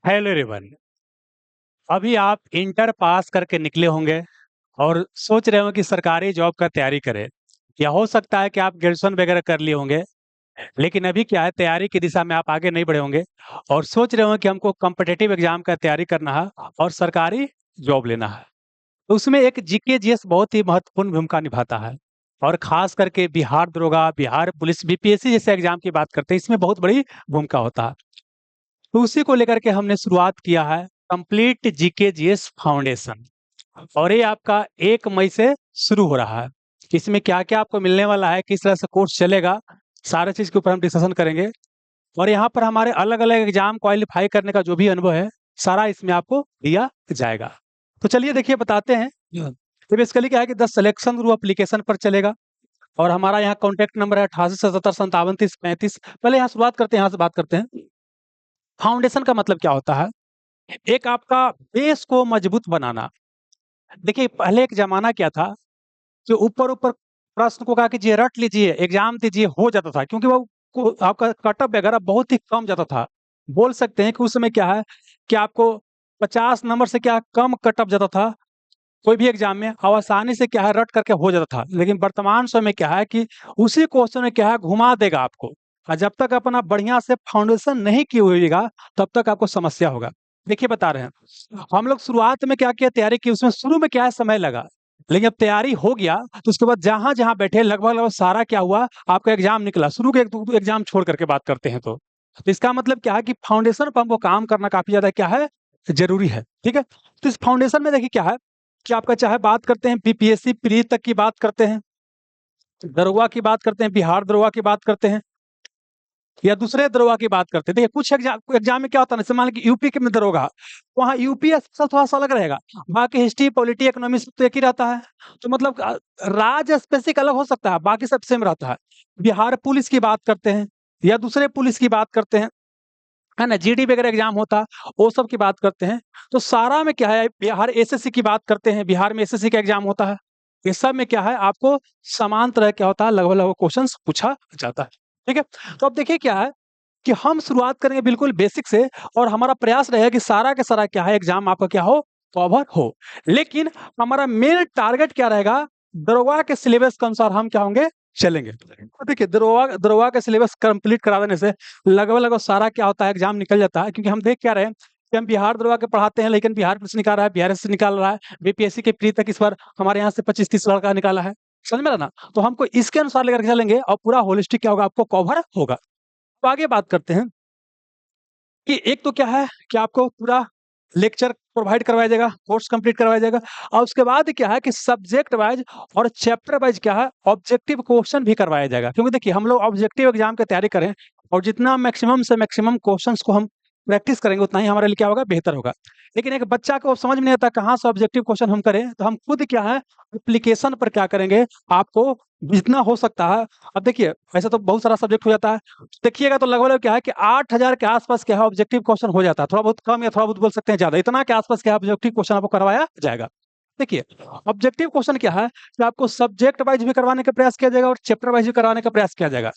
Hello everyone. अभी आप inter pass करके निकले होंगे और सोच रहे हो कि सरकारी जॉब का तैयारी करें, या हो सकता है कि आप ग्रेजुएशन वगैरह कर लिए होंगे। लेकिन अभी क्या है, तैयारी की दिशा में आप आगे नहीं बढ़े होंगे और सोच रहे हो कि हमको कॉम्पिटिटिव एग्जाम का तैयारी करना है और सरकारी जॉब लेना है। तो उसमें एक जीके जीएस बहुत ही महत्वपूर्ण भूमिका निभाता है। और खास करके बिहार दरोगा, बिहार पुलिस, बीपीएससी जैसे एग्जाम की बात करते हैं, इसमें बहुत बड़ी भूमिका होता है। तो उसी को लेकर के हमने शुरुआत किया है कंप्लीट जीके जीएस फाउंडेशन। और ये आपका 1 मई से शुरू हो रहा है। इसमें क्या क्या आपको मिलने वाला है, किस तरह से कोर्स चलेगा, सारे चीज के ऊपर हम डिस्कशन करेंगे। और यहाँ पर हमारे अलग अलग एग्जाम क्वालिफाई करने का जो भी अनुभव है, सारा इसमें आपको दिया जाएगा। तो चलिए देखिए बताते हैं। तो बेसिकली क्या है कि 10 सिलेक्शन थ्रू एप्लीकेशन पर चलेगा। और हमारा यहाँ कॉन्टैक्ट नंबर है 88 77 57 30 35। पहले यहाँ शुरुआत करते हैं, यहाँ से बात करते हैं। फाउंडेशन का मतलब क्या होता है? एक आपका बेस को मजबूत बनाना। देखिए पहले एक जमाना क्या था, जो ऊपर ऊपर प्रश्न को कहा कीजिए, रट लीजिए, एग्जाम दीजिए, हो जाता था, क्योंकि वो आपका कटअप वगैरह बहुत ही कम जाता था। बोल सकते हैं कि उस समय क्या है कि आपको 50 नंबर से क्या कम कटअप जाता था कोई भी एग्जाम में, और आसानी से क्या है रट करके हो जाता था। लेकिन वर्तमान समय में क्या है कि उसी क्वेश्चन में क्या है घुमा देगा आपको। और जब तक अपना बढ़िया से फाउंडेशन नहीं की होगा, तब तक आपको समस्या होगा। देखिए बता रहे हैं, हम लोग शुरुआत में क्या किया, तैयारी की, उसमें शुरू में क्या है समय लगा। लेकिन अब तैयारी हो गया तो उसके बाद जहां जहां बैठे लगभग लगभग सारा क्या हुआ, आपका एग्जाम निकला। शुरू के एक एग्जाम छोड़ करके बात करते हैं तो इसका मतलब क्या है कि फाउंडेशन पर हमको काम करना काफी ज्यादा क्या है, जरूरी है। ठीक है, तो इस फाउंडेशन में देखिए क्या है कि आपका चाहे बात करते हैं बीपीएससी प्री तक की बात करते हैं, दरोगा की बात करते हैं, बिहार दरोगा की बात करते हैं, या दूसरे दरोगा की बात करते हैं। देखिए कुछ एग्जाम एग्जाम में क्या होता है ना, जैसे मान लीजिए यूपी के में दरोगा, वहाँ यूपी स्पेशल थोड़ा सा अलग रहेगा। बाकी हिस्ट्री पॉलिटी इकोनॉमिक्स तो एक ही रहता है। तो मतलब राज्य स्पेसिफिक अलग हो सकता है, बाकी सब सेम रहता है। बिहार पुलिस की बात करते हैं या दूसरे पुलिस की बात करते हैं, है ना, जीडी वगैरह एग्जाम होता, वो सब की बात करते हैं। तो सारा में क्या है, बिहार एसएससी की बात करते हैं, बिहार में एसएससी का एग्जाम होता है। ये सब में क्या है, आपको समान तरह क्या होता है, लगभग लगभग क्वेश्चन पूछा जाता है। ठीक है, तो अब देखिए क्या है कि हम शुरुआत करेंगे बिल्कुल बेसिक से, और हमारा प्रयास रहेगा कि सारा के सारा क्या है एग्जाम आपका क्या हो, कवर हो। लेकिन हमारा मेन टारगेट क्या रहेगा, दरोगा के सिलेबस के अनुसार हम क्या होंगे, चलेंगे। तो देखिए दरोगा दरोगा का सिलेबस कंप्लीट करा देने से लगभग लगभग सारा क्या होता है, एग्जाम निकल जाता है। क्योंकि हम देख क्या रहे हैं कि हम बिहार दरोगा के पढ़ाते हैं, लेकिन बिहार पुलिस निकाल रहा है, बिहार से निकाल रहा है, बीपीएससी के प्री तक इस बार हमारे यहाँ से 25-30 लड़का निकाला है। समझ में रहा ना? तो हमको इसके अनुसार लेकर के चलेंगे और पूरा होलिस्टिक क्या होगा, आपको कवर होगा। तो आगे बात करते हैं कि एक तो क्या है कि आपको पूरा लेक्चर प्रोवाइड करवाया जाएगा, कोर्स कंप्लीट करवाया जाएगा। और उसके बाद क्या है कि सब्जेक्ट वाइज और चैप्टर वाइज क्या है, ऑब्जेक्टिव क्वेश्चन भी करवाया जाएगा। क्योंकि देखिए हम लोग ऑब्जेक्टिव एग्जाम की तैयारी करें और जितना मैक्सिमम से मैक्सिमम क्वेश्चंस को हम प्रैक्टिस करेंगे, उतना ही हमारे लिए क्या होगा, बेहतर होगा। लेकिन एक बच्चा को समझ में नहीं आता कहाँ से ऑब्जेक्टिव क्वेश्चन हम करें, तो हम खुद क्या है एप्लीकेशन पर क्या करेंगे, आपको जितना हो सकता है। अब देखिए ऐसा तो बहुत सारा सब्जेक्ट हो जाता है, देखिएगा तो लगभग क्या है कि 8000 के आसपास क्या है ऑब्जेक्टिव क्वेश्चन हो जाता है। थोड़ा बहुत कम या थोड़ा बहुत बोल सकते हैं ज्यादा, इतना के आसपास क्या है ऑब्जेक्टिव क्वेश्चन आपको करवाया जाएगा। देखिए ऑब्जेक्टिव क्वेश्चन क्या है कि आपको सब्जेक्ट वाइज भी करवाने का प्रयास किया जाएगा और चैप्टर वाइज भी करवाने का प्रयास किया जाएगा।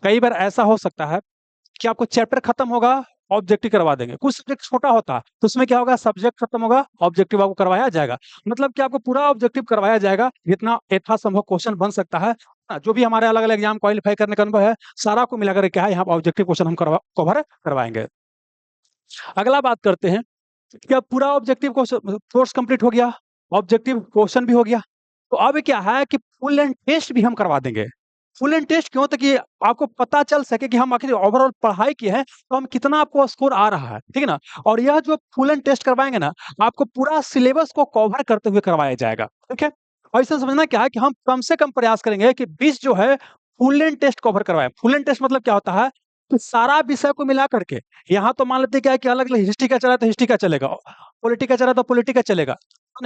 कई बार ऐसा हो सकता है कि आपको चैप्टर खत्म होगा, ऑब्जेक्टिव करवा देंगे। कुछ सब्जेक्ट छोटा होता है तो उसमें क्या होगा, सब्जेक्ट खत्म होगा, ऑब्जेक्टिव आपको करवाया जाएगा। मतलब कि आपको पूरा ऑब्जेक्टिव करवाया जाएगा, जितना यथासंभव क्वेश्चन बन सकता है। जो भी हमारे अलग अलग एग्जाम क्वालिफाई करने का अनुभव है, सारा को मिलाकर क्या है यहाँ ऑब्जेक्टिव क्वेश्चन हम कवर करवाएंगे। अगला बात करते हैं कि अब पूरा ऑब्जेक्टिव कोर्स कंप्लीट हो गया, ऑब्जेक्टिव क्वेश्चन भी हो गया। तो अब क्या है कि फुल एंड टेस्ट भी हम करवा देंगे। फुल एंड टेस्ट क्यों, ताकि आपको पता चल सके कि हम आखिर ओवरऑल पढ़ाई की है तो हम कितना आपको स्कोर आ रहा है। ठीक है ना? और यह जो फुल एंड टेस्ट करवाएंगे ना, आपको पूरा सिलेबस को कवर करते हुए करवाया जाएगा। ठीक है, और इसे समझना क्या है कि हम कम से कम प्रयास करेंगे कि 20 जो है फुल एंड टेस्ट कवर करवाएं। फुल एंड टेस्ट मतलब क्या होता है कि सारा विषय को मिला करके, यहाँ तो मान लेते हैं क्या है कि अलग अलग हिस्ट्री का चला तो हिस्ट्री का चलेगा, पॉलिटी का चला तो पॉलिटी का चलेगा,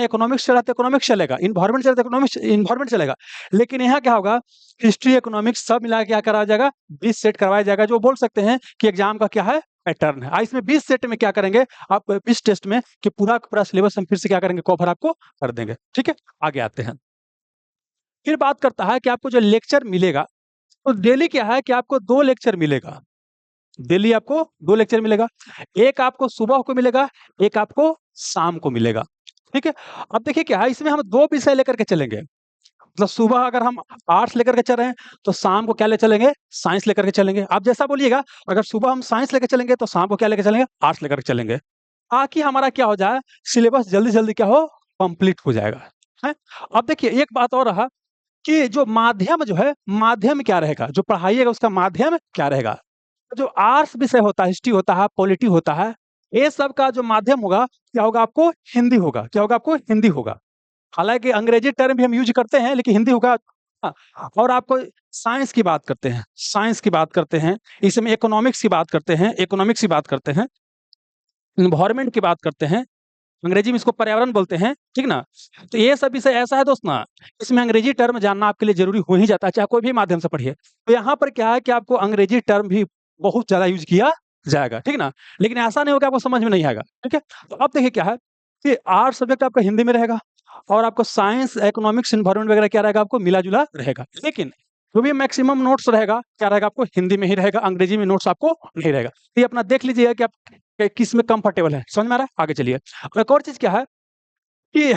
इकोनॉमिक्स चला तो इकोनॉमिक्स चलेगा, इन्वायरमेंट चला तो इकोनॉमिक्स इन्वायरमेंट चलेगा। लेकिन यहाँ क्या होगा, हिस्ट्री इकोनॉमिक्स सब मिला के क्या कराया जाएगा, 20 सेट करवाया जाएगा। जो बोल सकते हैं कि एग्जाम का क्या है, पैटर्न है। इसमें 20 सेट में क्या करेंगे आप, 20 टेस्ट में कि पूरा का पूरा सिलेबस हम फिर से क्या करेंगे, कवर आपको कर देंगे। ठीक है, आगे आते हैं। फिर बात करता है कि आपको जो लेक्चर मिलेगा, तो डेली क्या है कि आपको 2 लेक्चर मिलेगा। डेली आपको 2 लेक्चर मिलेगा। एक आपको सुबह को मिलेगा, एक आपको शाम को मिलेगा। ठीक है? अब देखिए क्या है, इसमें हम 2 विषय लेकर के चलेंगे। मतलब सुबह अगर हम आर्ट्स लेकर के चल रहे हैं, तो शाम को क्या ले चलेंगे? साइंस लेकर के चलेंगे। आप जैसा बोलिएगा, अगर सुबह हम साइंस लेके चलेंगे, तो शाम को क्या लेके चलेंगे? आर्ट्स लेकर के चलेंगे। ताकि हमारा क्या हो जाए, सिलेबस जल्दी-जल्दी क्या हो? कंप्लीट हो जाएगा। हैं? अब देखिए एक बात और रहा कि जो माध्यम जो है, माध्यम क्या रहेगा? जो पढ़ाइएगा उसका माध्यम क्या रहेगा? जो आर्ट्स विषय होता है, हिस्ट्री होता है, पॉलिटी होता है, ये सब का जो माध्यम होगा, क्या होगा आपको? हिंदी होगा। क्या होगा आपको? हिंदी होगा। हालाँकि अंग्रेजी टर्म भी हम यूज़ करते हैं, लेकिन हिंदी होगा। हाँ, और आपको साइंस की बात करते हैं, साइंस की बात करते हैं, इसमें इकोनॉमिक्स की बात करते हैं, इकोनॉमिक्स की बात करते हैं, एनवायरनमेंट की बात करते हैं, अंग्रेजी में इसको पर्यावरण बोलते हैं, ठीक ना? तो ये सब विषय ऐसा है दोस्त ना, इसमें अंग्रेजी टर्म जानना आपके लिए ज़रूरी हो ही जाता है, चाहे कोई भी माध्यम से पढ़िए। तो यहाँ पर क्या है कि आपको अंग्रेजी टर्म भी बहुत ज़्यादा यूज़ किया जाएगा, ठीक ना? लेकिन ऐसा नहीं होगा आपको समझ में नहीं आएगा, ठीक है? तो अब देखिए क्या है कि आर्ट्स सब्जेक्ट आपका हिंदी में रहेगा और आपको साइंस, इकोनॉमिक्स, एनवायरनमेंट वगैरह क्या रहेगा आपको मिला-जुला रहेगा। लेकिन जो भी मैक्सिमम नोट्स रहेगा, क्या रहेगा आपको हिंदी में ही रहेगा, अंग्रेजी में नोट्स आपको नहीं रहेगा। तो ये अपना देख लीजिएगा कि आप किस में कंफर्टेबल हैं। समझ में आ रहा है? आगे चलिए। एक और चीज़ क्या है कि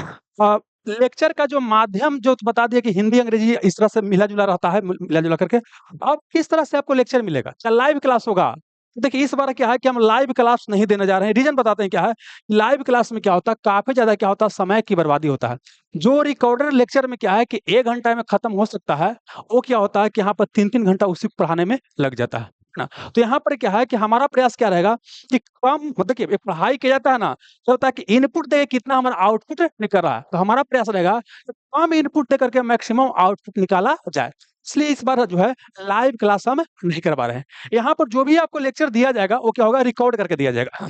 लेक्चर का जो माध्यम जो बता दिया कि हिंदी, अंग्रेजी इस तरह से मिला-जुला रहता है, मिला-जुला करके। अब किस तरह से आपको लेक्चर मिलेगा? क्या लाइव क्लास होगा? देखिए इस बार क्या है कि हम लाइव क्लास नहीं देने जा रहे हैं। रीज़न बताते हैं क्या है, लाइव क्लास में क्या होता है, काफ़ी ज़्यादा क्या होता है, समय की बर्बादी होता है। जो रिकॉर्डेड लेक्चर में क्या है कि 1 घंटा में खत्म हो सकता है, वो क्या होता है कि यहाँ पर 3-3 घंटा उसी को पढ़ाने में लग जाता है ना? तो यहाँ पर क्या है कि हमारा प्रयास क्या रहेगा कि कम देखिए, ये पढ़ाई किया जाता है ना, क्या होता है कि इनपुट देके कितना हमारा आउटपुट निकल रहा है। तो हमारा प्रयास रहेगा कि कम इनपुट दे करके मैक्सिमम आउटपुट निकाला जाए। इसलिए इस बार जो है लाइव क्लास हम नहीं करवा रहे हैं। यहाँ पर जो भी आपको लेक्चर दिया जाएगा, वो क्या होगा रिकॉर्ड करके दिया जाएगा।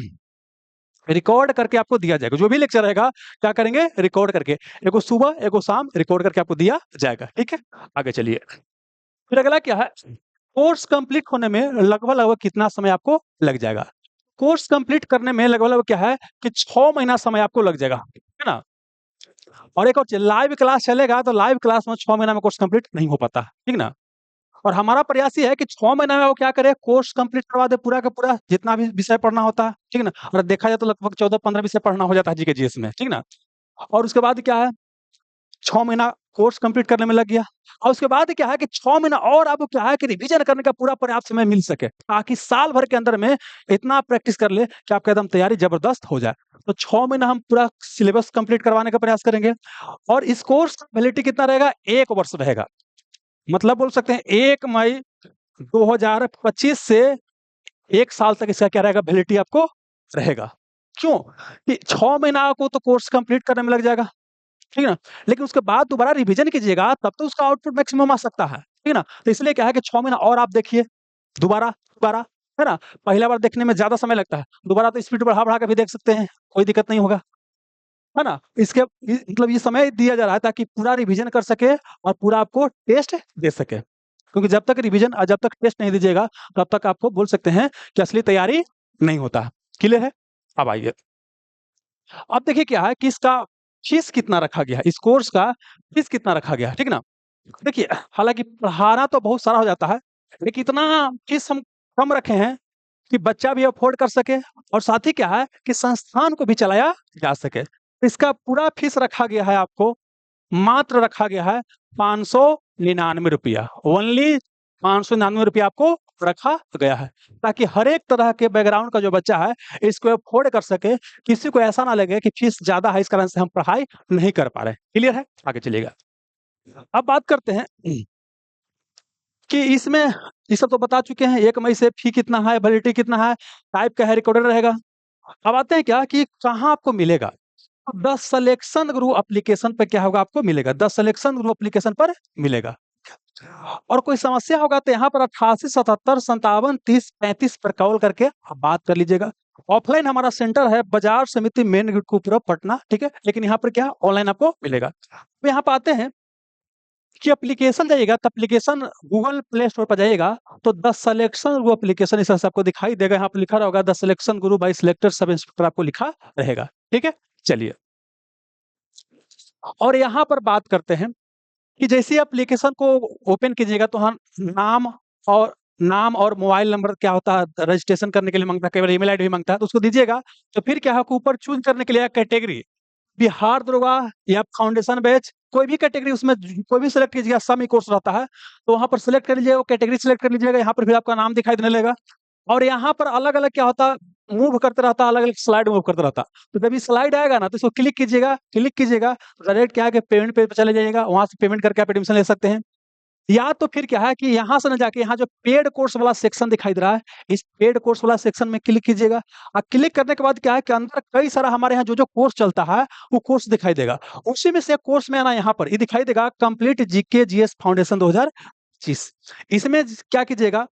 रिकॉर्ड करके आपको दिया जाएगा। जो भी लेक्चर रहेगा, क्या करेंगे? रिकॉर्ड करके। एगो सुबह, एगो शाम रिकॉर्ड करके आपको दिया जाएगा। ठीक है? आगे चलिए। फिर अगला क्या है? कोर्स कंप्लीट होने में लगभग-लगभग कितना समय आपको लग जाएगा? कोर्स कंप्लीट करने में लगभग-लगभग क्या है कि 6 महीना समय आपको लग जाएगा, है ना? और एक और चीज़ लाइव क्लास चलेगा तो लाइव क्लास में 6 महीना में कोर्स कंप्लीट नहीं हो पाता, ठीक ना? और हमारा प्रयास ये है कि 6 महीने में वो क्या करे कोर्स कंप्लीट करवा दे पूरा का पूरा जितना भी विषय पढ़ना होता है, ठीक ना? और देखा जाए तो लगभग 14-15 विषय पढ़ना हो जाता है जीके जीएस में, ठीक ना? और उसके बाद क्या है 6 महीना कोर्स कंप्लीट करने में लग गया और उसके बाद क्या है कि 6 महीना और आपको क्या है कि रिवीजन करने का पूरा पर्याप्त समय मिल सके, ताकि साल भर के अंदर में इतना प्रैक्टिस कर ले कि आपका एकदम तैयारी ज़बरदस्त हो जाए। तो 6 महीना हम पूरा सिलेबस कंप्लीट करवाने का प्रयास करेंगे और इस कोर्स का वैलिडिटी कितना रहेगा? 1 वर्ष रहेगा। मतलब बोल सकते हैं 1 मई 2025 से 1 साल तक इसका क्या रहेगा वैलिडिटी आपको रहेगा। क्यों? कि 6 महीना को तो कोर्स कंप्लीट करने में लग जाएगा। ठीक है ना? लेकिन उसके बाद दोबारा रिवीजन कीजिएगा तब तो उसका आउटपुट मैक्सिमम आ सकता है। ठीक है ना? तो इसलिए क्या है कि 6 महीना और आप देखिए, दोबारा, है ना? पहला बार देखने में ज़्यादा समय लगता है, दोबारा तो स्पीड बढ़ा-बढ़ा के भी देख सकते हैं, कोई दिक्कत नहीं होगा, है ना? इसके मतलब ये समय दिया जा रहा है ताकि पूरा रिवीजन कर सके और पूरा आपको टेस्ट दे सके। क्योंकि जब तक रिवीजन जब तक टेस्ट नहीं दीजिएगा, तब तक आपको बोल सकते हैं कि असली तैयारी नहीं होता है। क्लियर है? अब आइए। अब देखिए क्या है कि इसका फीस कितना रखा गया है, इस कोर्स का फीस कितना रखा गया है, ठीक ना? देखिए, हालाँकि पढ़ाना तो बहुत सारा हो जाता है, लेकिन इतना फीस हम कम रखे हैं कि बच्चा भी अफ़ोर्ड कर सके और साथ ही क्या है कि संस्थान को भी चलाया जा सके। इसका पूरा फीस रखा गया है आपको मात्र रखा गया है ₹599 ओनली ₹599 आपको रखा गया है, ताकि हर एक तरह के बैकग्राउंड का जो बच्चा है, इसको अफ़ोर्ड कर सके, किसी को ऐसा ना लगे कि फीस ज़्यादा है इस कारण से हम पढ़ाई नहीं कर पा रहे हैं। क्लियर है? आगे चलिएगा। अब बात करते हैं कि इसमें ये सब तो बता चुके हैं 1 मई से फी कितना है, वैलिडिटी कितना है, टाइप का है, रिकॉर्डेड रहेगा। अब आते हैं क्या कि कहाँ आपको मिलेगा? द सिलेक्शन गुरु एप्लीकेशन पे क्या होगा आपको मिलेगा, द सिलेक्शन गुरु एप्लीकेशन पर मिलेगा। और कोई समस्या होगा तो यहाँ पर 88 77 57 30 35 पर कॉल करके आप बात कर लीजिएगा। ऑफलाइन हमारा सेंटर है बाजार समिति मेन गेट कुपरा पटना, ठीक है? लेकिन यहाँ पर क्या ऑनलाइन आपको मिलेगा। तो यहाँ पे आते हैं कि एप्लीकेशन जाइएगा तो एप्लीकेशन गूगल प्ले स्टोर पर जाइएगा तो द सिलेक्शन गुरु एप्लीकेशन इस तरह से आपको दिखाई देगा। यहाँ पे लिखा रहेगा the selection Guru bye selected sub inspector आपको लिखा रहेगा, ठीक है? चलिए और यहाँ पर बात करते हैं कि जैसे ही एप्लीकेशन को ओपन कीजिएगा तो हम नाम और नाम और मोबाइल नंबर क्या होता है रजिस्ट्रेशन करने के लिए मांगता है, कई बार ईमेल आईडी भी मांगता है, तो उसको दीजिएगा। तो फिर क्या है आपको ऊपर चूज करने के लिए कैटेगरी बिहार दरोगा या फाउंडेशन बैच, कोई भी कैटेगरी उसमें कोई भी सिलेक्ट कीजिएगा, समी कोर्स रहता है, तो वहां पर सिलेक्ट कर लीजिएगा, कैटेगरी सिलेक्ट कर लीजिएगा। यहाँ पर फिर आपका नाम दिखाई देने लगेगा और यहाँ पर अलग अलग क्या होता है, मूव करते रहता है, अलग अलग स्लाइड मूव करते रहता है। तो जब ये स्लाइड आएगा ना, तो इसको क्लिक कीजिएगा, डायरेक्ट क्या है कि पेमेंट पेज पे चले जाइएगा, वहां से पेमेंट करके आप एडमिशन ले सकते हैं। या तो फिर क्या है कि यहाँ से ना जाके यहाँ जो पेड कोर्स वाला सेक्शन दिखाई दे रहा है, इस पेड कोर्स वाला सेक्शन में क्लिक कीजिएगा। और क्लिक करने के बाद क्या है कि अंदर कई सारा हमारे यहाँ जो कोर्स चलता है वो कोर्स दिखाई देगा। उसी में से कोर्स में आना, यहाँ पर ये दिखाई देगा कंप्लीट जीके जीएस फाउंडेशन 2025। इसमें क्या कीजिएगा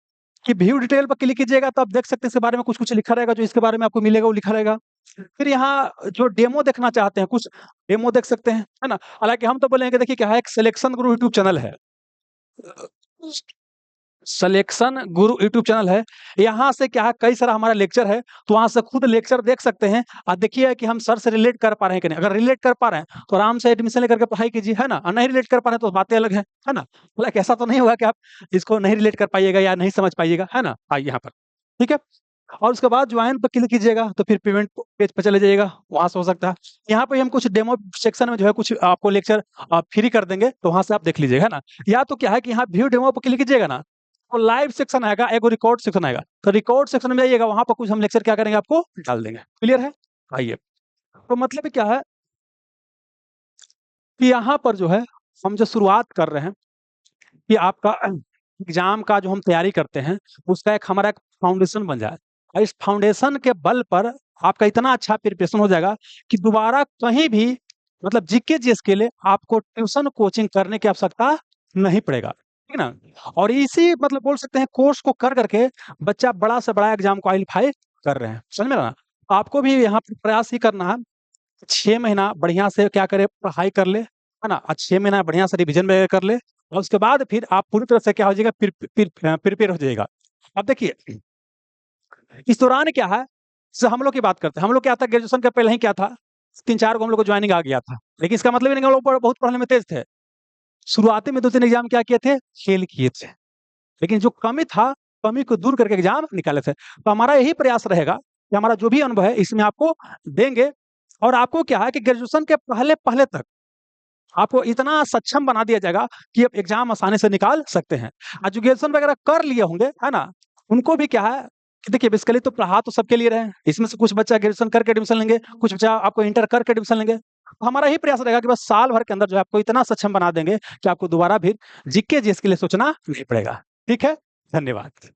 कि व्यू डिटेल पर क्लिक कीजिएगा, तो आप देख सकते हैं इसके बारे में कुछ कुछ लिखा रहेगा, जो इसके बारे में आपको मिलेगा वो लिखा रहेगा। फिर यहाँ जो डेमो देखना चाहते हैं, कुछ डेमो देख सकते हैं, है ना। हालांकि हम तो बोलेंगे देखिए क्या है, एक सिलेक्शन गुरु यूट्यूब चैनल है, सिलेक्शन गुरु यूट्यूब चैनल है। यहाँ से क्या है कई सारा हमारा लेक्चर है, तो वहां से खुद लेक्चर देख सकते हैं और देखिए कि हम सर से रिलेट कर पा रहे हैं कि नहीं। अगर रिलेट कर पा रहे हैं तो आराम से एडमिशन लेकर के पढ़ाई कीजिए, है ना। और नहीं रिलेट कर पा रहे हैं तो बातें अलग है ना। मतलब ऐसा तो नहीं होगा कि आप इसको नहीं रिलेट कर पाइएगा या नहीं समझ पाइएगा, है ना। आइए यहाँ पर, ठीक है। और उसके बाद ज्वाइन पर क्लिक कीजिएगा, तो फिर पेमेंट पेज पर चले जाइएगा, वहां से हो सकता है। यहाँ पे हम कुछ डेमो सेक्शन में जो है कुछ आपको लेक्चर फ्री कर देंगे, तो वहां से आप देख लीजिएगा, है ना। या तो क्या है कि यहाँ व्यू डेमो पर क्लिक कीजिएगा ना, तो लाइव सेक्शन आएगा, एक रिकॉर्ड सेक्शन आएगा, तो रिकॉर्ड सेक्शन में जाइएगा, वहां पर कुछ हम लेक्चर क्या करेंगे आपको डाल देंगे। क्लियर है। आइए, तो मतलब क्या है कि यहाँ पर जो है हम जो शुरुआत कर रहे हैं कि आपका एग्जाम का जो हम तैयारी करते हैं, उसका एक हमारा एक फाउंडेशन बन जाए, और इस फाउंडेशन के बल पर आपका इतना अच्छा प्रिपरेशन हो जाएगा कि दोबारा कहीं भी मतलब जीके जीएस के लिए आपको ट्यूशन कोचिंग करने की आवश्यकता नहीं पड़ेगा, ठीक है ना। और इसी मतलब बोल सकते हैं कोर्स को कर करके बच्चा बड़ा से बड़ा एग्जाम क्वालिफाई कर रहे हैं, समझ में ना। आपको भी यहाँ पर प्रयास ही करना है, 6 महीना बढ़िया से क्या करे पढ़ाई कर ले, है ना। 6 महीना बढ़िया से रिविजन वगैरह कर ले, और उसके बाद फिर आप पूरी तरह से क्या हो जाएगा, प्रिपेयर हो जाएगा। अब देखिए इस दौरान क्या है, जैसे हम लोग की बात करते हैं, हम लोग क्या था ग्रेजुएशन के पहले ही क्या था, 3-4 को हम लोग को ज्वाइनिंग आ गया था, लेकिन इसका मतलब ये नहीं कि हम लोग बहुत पढ़ने में तेज थे। शुरुआती में 2-3 एग्जाम क्या किए थे, फेल किए थे, लेकिन जो कमी था, कमी को दूर करके एग्जाम निकाले थे। तो हमारा यही प्रयास रहेगा कि हमारा जो भी अनुभव है इसमें आपको देंगे, और आपको क्या है कि ग्रेजुएशन के पहले पहले तक आपको इतना सक्षम बना दिया जाएगा कि आप एग्जाम आसानी से निकाल सकते हैं। एजुकेशन वगैरह कर लिए होंगे, है ना, उनको भी क्या है कि देखिए बेसिकली तो पढ़ा तो सबके लिए रहे हैं, इसमें से कुछ बच्चा ग्रेजुएशन करके एडमिशन लेंगे, कुछ बच्चा आपको इंटर करके एडमिशन लेंगे। तो हमारा ही प्रयास रहेगा कि बस साल भर के अंदर जो है आपको इतना सक्षम बना देंगे कि आपको दोबारा भी जीके जीएस के लिए सोचना नहीं पड़ेगा। ठीक है, धन्यवाद।